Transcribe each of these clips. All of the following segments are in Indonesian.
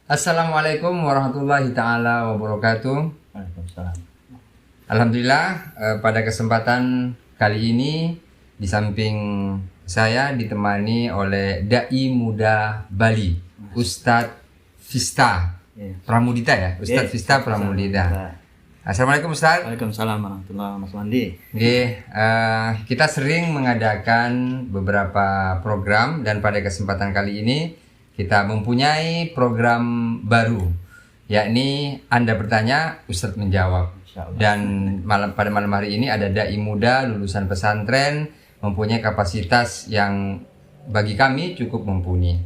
Assalamualaikum warahmatullahi taala wabarakatuh. Waalaikumsalam. Alhamdulillah, pada kesempatan kali ini di samping saya ditemani oleh dai muda Bali, Ustadz Vista Pramudita ya, Ustadz Vista Pramudita. Assalamualaikum Ustadz. Waalaikumsalam warahmatullahi wabarakatuh, Mas Wandi. Kita sering mengadakan beberapa program dan pada kesempatan kali ini kita mempunyai program baru, yakni Anda bertanya, Ustadz menjawab. Dan pada malam hari ini ada dai muda lulusan pesantren, mempunyai kapasitas yang bagi kami cukup mumpuni.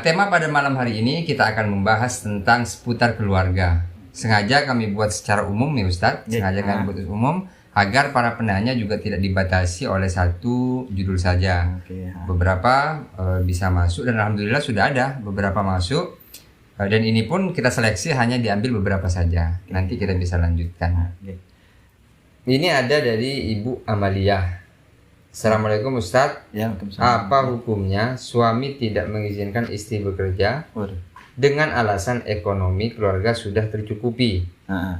Tema pada malam hari ini kita akan membahas tentang seputar keluarga. Sengaja kami buat secara umum nih Ustadz, sengaja kami buat umum agar para penanya juga tidak dibatasi oleh satu judul saja. Beberapa bisa masuk dan alhamdulillah sudah ada beberapa masuk. Dan ini pun kita seleksi hanya diambil beberapa saja. Nanti kita bisa lanjutkan. Ini ada dari Ibu Amalia. Assalamualaikum Ustadz. Ya, waalaikumsalam. Apa hukumnya suami tidak mengizinkan istri bekerja dengan alasan ekonomi keluarga sudah tercukupi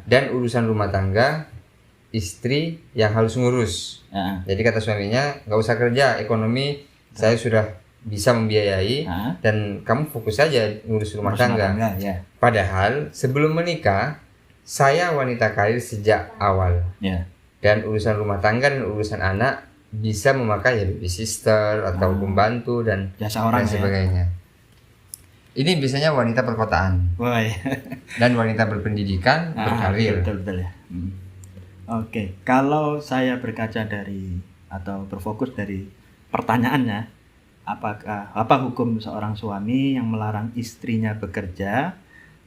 dan urusan rumah tangga istri yang harus ngurus. Jadi kata suaminya, nggak usah kerja, ekonomi saya sudah bisa membiayai dan kamu fokus saja ngurus rumah tangga. Padahal sebelum menikah saya wanita karir sejak awal. Dan urusan rumah tangga dan urusan anak bisa memakai ya baby sister atau pembantu dan jasa orang dan sebagainya. Ini biasanya wanita perkotaan dan wanita berpendidikan, berkarir. Betul ya. Oke, kalau saya berkaca dari atau berfokus dari pertanyaannya, apa hukum seorang suami yang melarang istrinya bekerja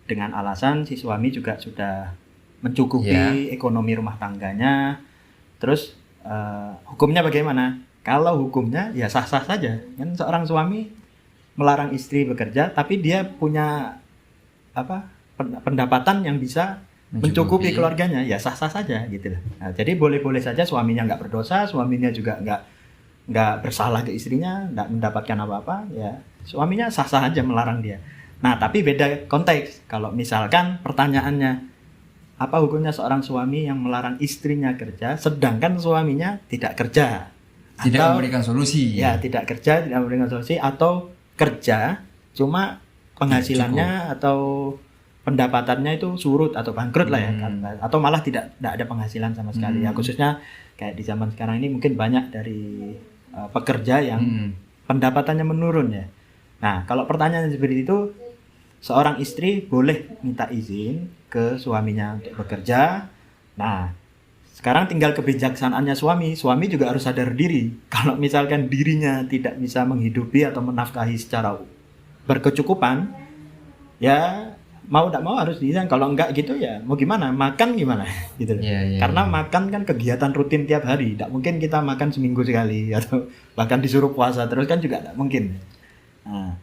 dengan alasan si suami juga sudah mencukupi ekonomi rumah tangganya, terus hukumnya bagaimana? Kalau hukumnya ya sah-sah saja, kan seorang suami melarang istri bekerja, tapi dia punya pendapatan yang bisa mencukupi keluarganya, ya sah-sah saja gitu lah. Nah, jadi boleh-boleh saja suaminya nggak berdosa, suaminya juga nggak bersalah ke istrinya, nggak mendapatkan apa-apa, ya suaminya sah-sah aja melarang dia. Nah, tapi beda konteks. Kalau misalkan pertanyaannya, apa hukumnya seorang suami yang melarang istrinya kerja, sedangkan suaminya tidak kerja, tidak memberikan solusi. Ya, tidak kerja, tidak memberikan solusi, atau kerja cuma penghasilannya atau pendapatannya itu surut atau bangkrut lah ya kan, atau malah tidak ada penghasilan sama sekali ya, khususnya kayak di zaman sekarang ini mungkin banyak dari pekerja yang pendapatannya menurun ya. Nah, kalau pertanyaan seperti itu, seorang istri boleh minta izin ke suaminya untuk bekerja. Nah, sekarang tinggal kebijaksanaannya suami juga harus sadar diri. Kalau misalkan dirinya tidak bisa menghidupi atau menafkahi secara berkecukupan, ya mau tidak mau harus diizin. Kalau enggak gitu ya mau gimana, makan gimana gitu. Karena makan kan kegiatan rutin tiap hari, tidak mungkin kita makan seminggu sekali atau bahkan disuruh puasa terus kan juga tidak mungkin.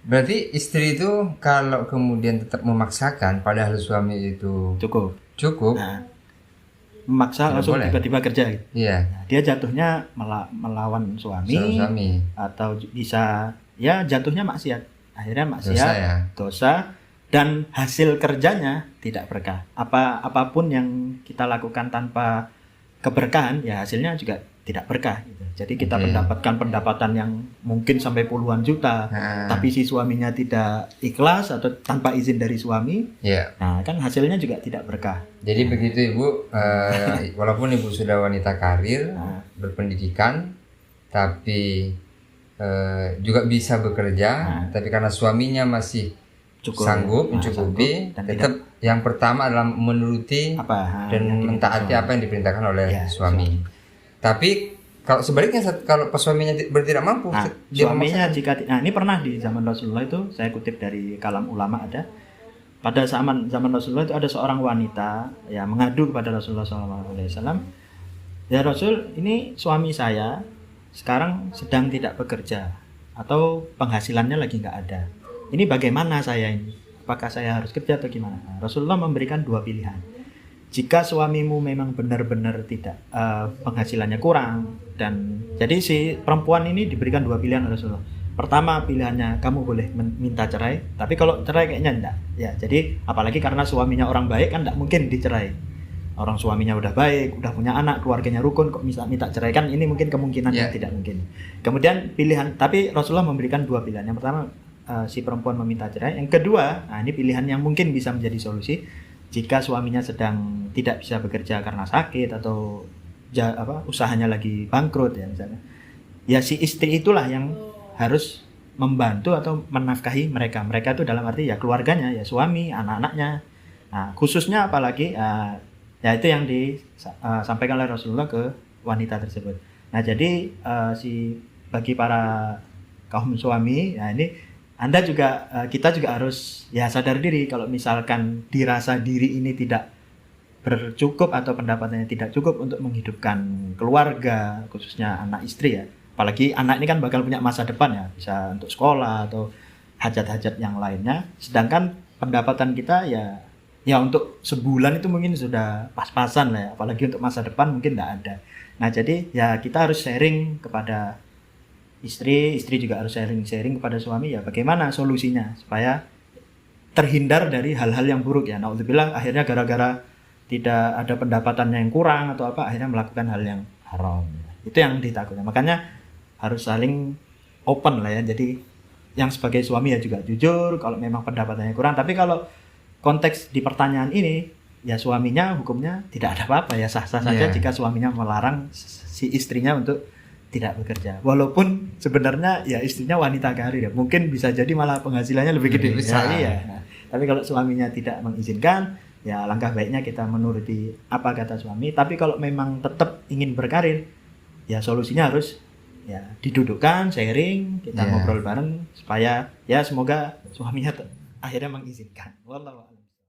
Berarti istri itu kalau kemudian tetap memaksakan padahal suami itu cukup memaksa langsung tiba-tiba kerja gitu. Dia jatuhnya melawan suami atau bisa ya jatuhnya maksiat, akhirnya maksiat, dosa. Dan hasil kerjanya tidak berkah. Apapun yang kita lakukan tanpa keberkahan, ya hasilnya juga tidak berkah. Gitu. Jadi kita mendapatkan pendapatan yang mungkin sampai puluhan juta, tapi si suaminya tidak ikhlas atau tanpa izin dari suami, nah kan hasilnya juga tidak berkah. Jadi begitu Ibu, walaupun Ibu sudah wanita karir, berpendidikan, tapi juga bisa bekerja, tapi karena suaminya masih sanggup mencukupi, tetap yang pertama adalah menuruti dan mentaati apa yang diperintahkan oleh suami. Tapi kalau sebaliknya, kalau suaminya tidak mampu, suaminya ini pernah di zaman Rasulullah itu, saya kutip dari kalam ulama ada, pada zaman Rasulullah itu ada seorang wanita ya mengadu kepada Rasulullah SAW, ya Rasul, ini suami saya sekarang sedang tidak bekerja atau penghasilannya lagi nggak ada. Ini bagaimana saya ini? Apakah saya harus kerja atau gimana? Nah, Rasulullah memberikan dua pilihan. Jika suamimu memang benar-benar tidak penghasilannya kurang, dan jadi si perempuan ini diberikan dua pilihan oleh Rasulullah. pertama pilihannya kamu boleh minta cerai, tapi kalau cerai kayaknya enggak. Ya, jadi apalagi karena suaminya orang baik kan enggak mungkin dicerai. Orang suaminya udah baik, udah punya anak, keluarganya rukun, kok minta cerai, kan ini mungkin kemungkinan yang tidak mungkin. Kemudian pilihan, tapi Rasulullah memberikan dua pilihan. Yang pertama si perempuan meminta cerai. Yang kedua, nah ini pilihan yang mungkin bisa menjadi solusi jika suaminya sedang tidak bisa bekerja karena sakit atau usahanya lagi bangkrut ya misalnya. Ya si istri itulah yang harus membantu atau menafkahi mereka. Mereka itu dalam arti ya keluarganya, ya suami, anak-anaknya. Nah, khususnya apalagi ya itu yang disampaikan oleh Rasulullah ke wanita tersebut. Nah, jadi bagi para kaum suami, ya ini Anda juga kita juga harus ya sadar diri kalau misalkan dirasa diri ini tidak bercukup atau pendapatannya tidak cukup untuk menghidupkan keluarga, khususnya anak istri ya. Apalagi anak ini kan bakal punya masa depan ya, bisa untuk sekolah atau hajat-hajat yang lainnya. Sedangkan pendapatan kita ya untuk sebulan itu mungkin sudah pas-pasan lah ya, apalagi untuk masa depan mungkin tidak ada. Nah jadi ya kita harus sharing kepada istri juga harus sharing kepada suami ya bagaimana solusinya supaya terhindar dari hal-hal yang buruk ya. Naudzubillah akhirnya gara-gara tidak ada pendapatan yang kurang atau apa akhirnya melakukan hal yang haram. Itu yang ditakutkan. Makanya harus saling open lah ya. Jadi yang sebagai suami ya juga jujur kalau memang pendapatannya kurang. Tapi kalau konteks di pertanyaan ini ya suaminya hukumnya tidak ada apa-apa ya, sah-sah saja jika suaminya melarang si istrinya untuk tidak bekerja. Walaupun sebenarnya ya istrinya wanita karir ya. Mungkin bisa jadi malah penghasilannya lebih gede. Ya, iya. Nah, tapi kalau suaminya tidak mengizinkan ya langkah baiknya kita menuruti apa kata suami. Tapi kalau memang tetap ingin berkarir ya solusinya harus ya didudukkan, sharing, kita ngobrol bareng supaya ya semoga suaminya akhirnya mengizinkan. Wallahu a'lam.